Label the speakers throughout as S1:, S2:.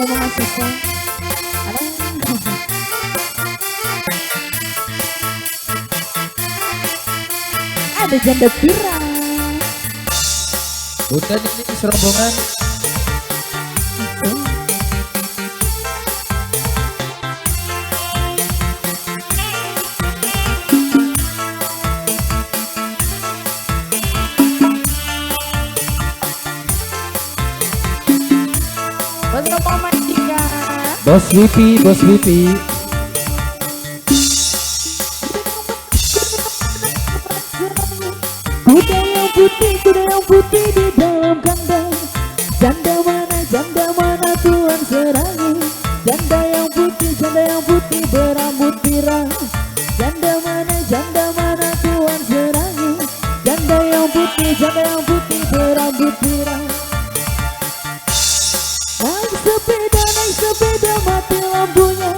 S1: ya mahasiswa. Ada janda pirang.
S2: Udah ini serombongan. Bos Wipi, Bos Wipi.
S1: Kuda yang putih di dalam kandang. Janda mana tuan serangi. Janda yang putih berambut pirang. Janda mana tuan serangi. Janda yang putih berambut pirang. Naik sepeda mati lampunya.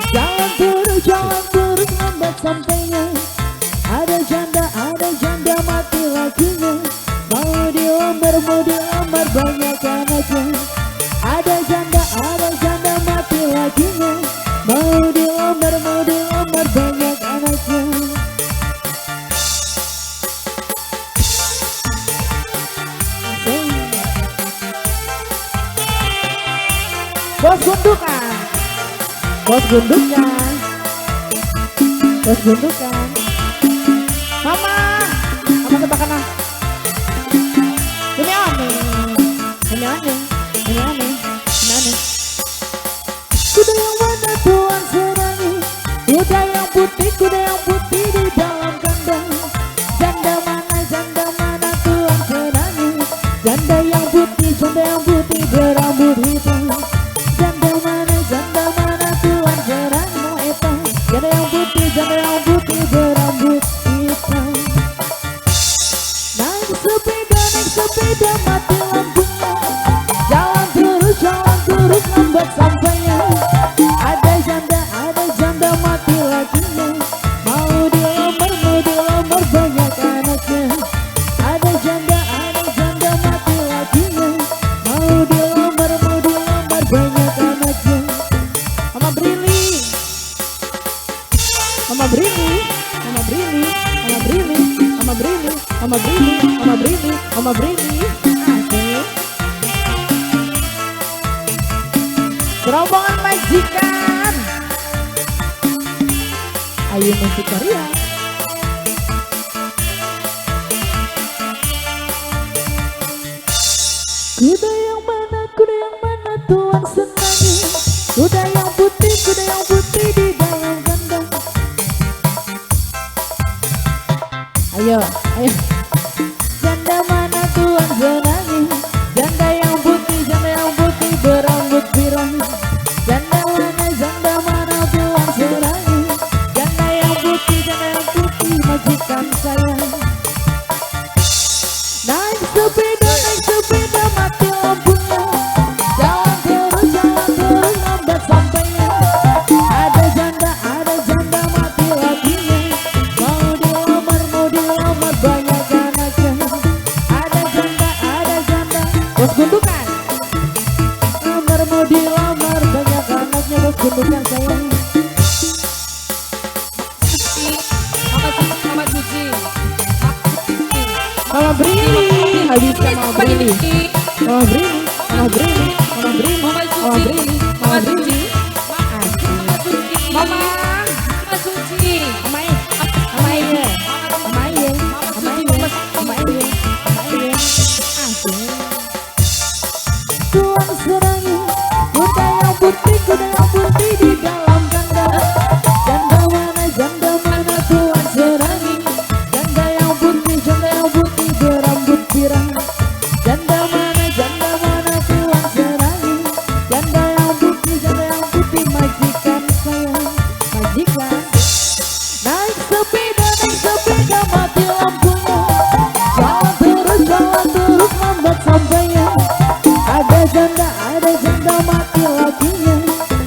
S1: Jalan terus lambat sampainya. Ada janda mati lakinya. Mau dilamar banyak anaknya. Ada janda mati lakinya. Mau dilamar banyak anaknya. Bos gundukan. Mama tebakan lah. Ini aneh. Kuda yang mana tuan serangi. Kuda yang putih di dalam kandang. Janda mana tuan serangi. Janda yang putih berambut hitam. Janda mana tuan serangi. Janda yang putih berambut hitam. Naik sepeda mati lampunya. Jalan terus lambat sampainya. Ada janda mati lakinya. Mau dilamar banyak anaknya. Ada janda mati lakinya. Mau dilamar banyak anaknya. Mama Brini. Asik. Rombongan majikan. Ayo musik Korea. Kuda yang mana tuan senangi. Kuda yang putih di dalam kandang. Ayo. Janda mana tuan senangi. Janda yang putih berambut pirang. Janda mana tuan senangi. Janda yang putih majikan saya. Naik sepeda mati lampunya. Jalan terus lambat sampainya. Ada janda mati lakinya. Mau dilamar banyak anaknya. Ada janda bos gundukan. Mau dilamar banyak anaknya. Bos gundukan saya. Mama Brini, habis Mama Brini. Tuan serangi. Kuda yang putih di dalam kandang. Janda mana tuan serangi. Janda yang putih berambut pirang. Janda mana tuan serangi. Janda yang putih majikan saya. Majikan. Naik sepeda mati lampunya. Jalan terus lambat sampainya. Ada janda mati lakinya.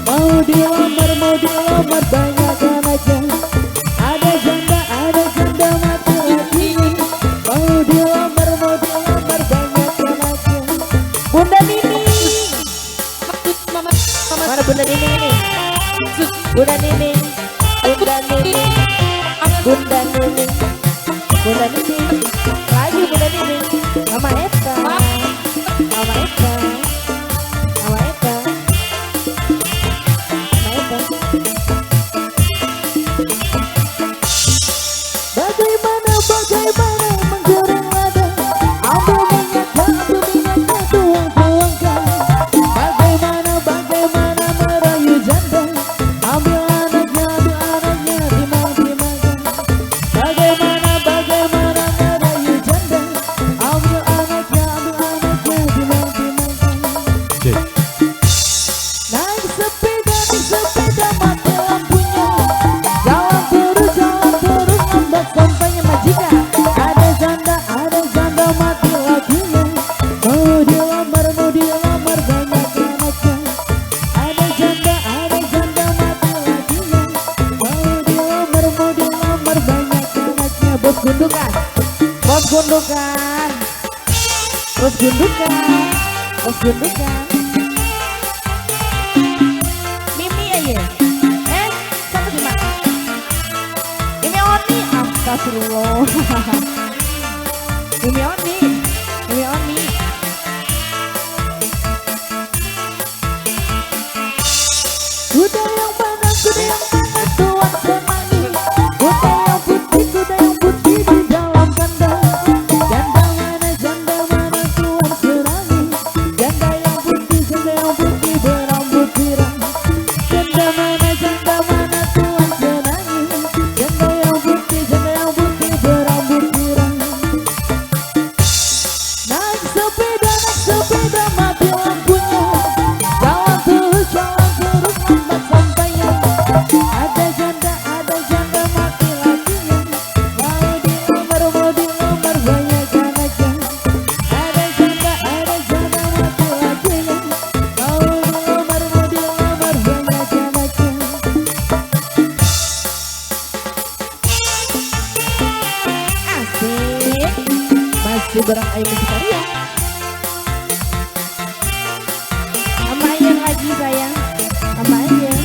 S1: Mau dilamar banyak anaknya. Ada janda mati lakinya. Mau dilamar banyak anaknya. Bunda Nining ini. Bunda Nining. Bunda Nining. Bunda Nining. Bunda Nining. Lagi Bunda Nining. Mama Eta. Mama Eta. Mama Eta. Mama Eta. Bagaimana menggoreng lada, ambil minyaknya tuang-tuangkan. Bagaimana merayu janda, ambil anaknya timang-timangkan. Bagaimana merayu janda, ambil anaknya timang-timangkan. Naik sepeda mati lampunya, jalan terus lambat sampainya majikan. Ada janda mati lakinya, mau dilamar banyak anaknya. Ada janda mati lakinya, mau dilamar banyak anaknya. Bos gundukan, bos gundukan, bos gundukan, bos gundukan. Mimi aja, siapa sih mak? Ini Oni, astagfirullah. Ini Oni, ini Oni. Kuda yang mana tuan semani. Kuda yang putih di dalam kandang. Janda mana tuan serani. Janda yang putih berambut pirang. Janda mana tuan serani. Janda yang putih berambut pirang. Naik sepeda mati lampunya, jalan terus lambat sampainya. Ada janda mati lakinya, mau dilamar banyak anaknya. Ada janda mati lakinya, mau dilamar banyak anaknya. Asik, masih bareng Ayu Musikaria. Sama yang lagi sayang, sama aja.